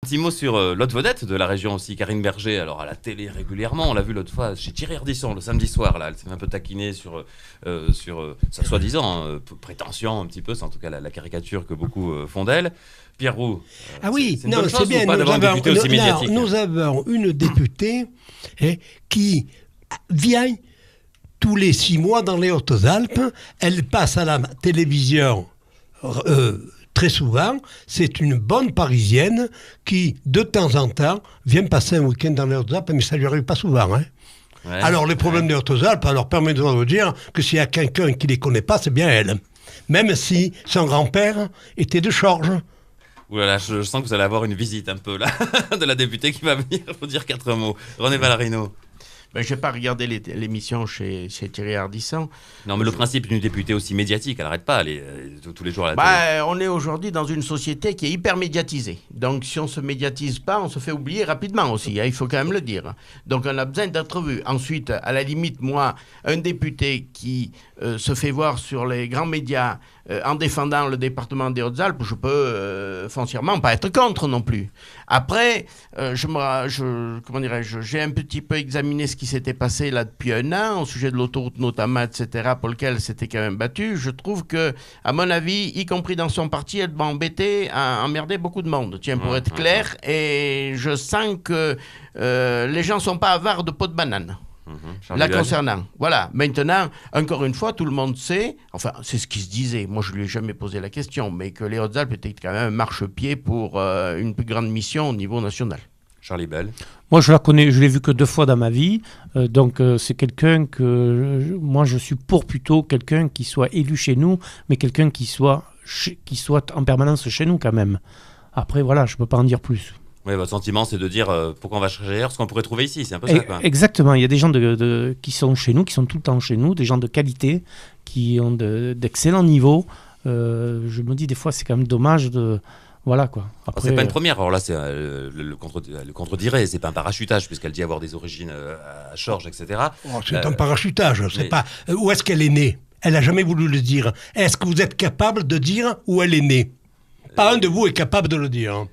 Un petit mot sur l'autre vedette de la région aussi, Karine Berger. Alors à la télé régulièrement, on l'a vu l'autre fois chez Thierry Ardisson le samedi soir. Là, elle s'est un peu taquinée sur sa soi-disant prétention un petit peu, c'est en tout cas la caricature que beaucoup font d'elle. Pierre Roux. Ah oui, c'est une bonne chose c'est bien. ou pas d'avoir une députée aussi médiatique? Nous avons une députée qui vient tous les 6 mois dans les Hautes-Alpes. Elle passe à la télévision très souvent. C'est une bonne Parisienne qui, de temps en temps, vient passer un week-end dans les Hautes-Alpes, mais ça ne lui arrive pas souvent. Hein. Ouais, alors, les problèmes des Hautes-Alpes, alors permettez-moi de vous dire que s'il y a quelqu'un qui ne les connaît pas, c'est bien elle. Même si son grand-père était de Chorges. Ouh là là, je sens que vous allez avoir une visite un peu là de la députée qui va venir vous dire 4 mots. René Valarino. Je n'ai pas regardé l'émission chez Thierry Ardisson. Non, mais le principe d'une députée aussi médiatique, elle n'arrête pas, elle est tous les jours à la télé. On est aujourd'hui dans une société qui est hyper médiatisée. Donc, si on ne se médiatise pas, on se fait oublier rapidement aussi. Hein, il faut quand même le dire. Donc, on a besoin d'être vu. Ensuite, à la limite, moi, un député qui se fait voir sur les grands médias en défendant le département des Hautes-Alpes, je peux foncièrement pas être contre non plus. Après, comment dirais-je, j'ai un petit peu examiné ce qui s'était passé là depuis un an au sujet de l'autoroute notamment, etc., pour lequel s'était quand même battu. Je trouve que, à mon avis, y compris dans son parti, elle va emmerder beaucoup de monde, tiens, pour être clair. Et je sens que les gens sont pas avares de peau de banane. Là concernant. Voilà. Maintenant, encore une fois, tout le monde sait, enfin, c'est ce qui se disait, moi je lui ai jamais posé la question, mais que les Hautes-Alpes étaient quand même un marchepied pour une plus grande mission au niveau national. Charlie Bell. Moi, je la connais, je l'ai vue que 2 fois dans ma vie, donc c'est quelqu'un que moi je suis pour plutôt quelqu'un qui soit élu chez nous, mais quelqu'un qui soit en permanence chez nous quand même. Après, voilà, je peux pas en dire plus. Oui, votre sentiment, c'est de dire pourquoi on va chercher ailleurs ce qu'on pourrait trouver ici, c'est un peu ça, quoi. Exactement, il y a des gens qui sont chez nous, qui sont tout le temps chez nous, des gens de qualité, qui ont d'excellents niveaux. Je me dis des fois, c'est quand même dommage de... Voilà, quoi. Après, c'est pas une première, alors là, c'est le contredire, c'est pas un parachutage, puisqu'elle dit avoir des origines à Chorges, etc. Oh, c'est un parachutage, c'est pas... Où est-ce qu'elle est née? Elle n'a jamais voulu le dire. Est-ce que vous êtes capable de dire où elle est née? Pas un de vous est capable de le dire.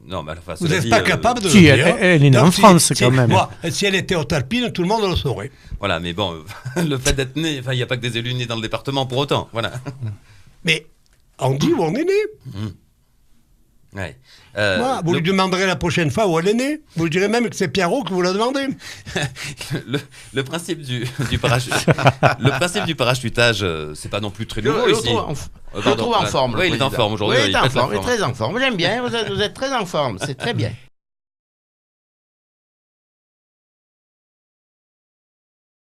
Non, mais enfin, vous n'êtes pas capable de le dire. Elle est née en France, quand même. Moi, si elle était haute-alpine, tout le monde le saurait. Voilà, mais bon, le fait d'être né, il n'y a pas que des élus nés dans le département pour autant. Voilà. Mais on dit où on est né. Ouais. Vous lui demanderez la prochaine fois où elle est née. Vous lui direz même que c'est Pierrot que vous la demandez. le principe du parachutage, c'est pas non plus très nouveau ici. Je le trouve en forme. Oui, il est en forme aujourd'hui. Oui, il est très en forme. J'aime bien. Vous êtes très en forme. C'est très bien.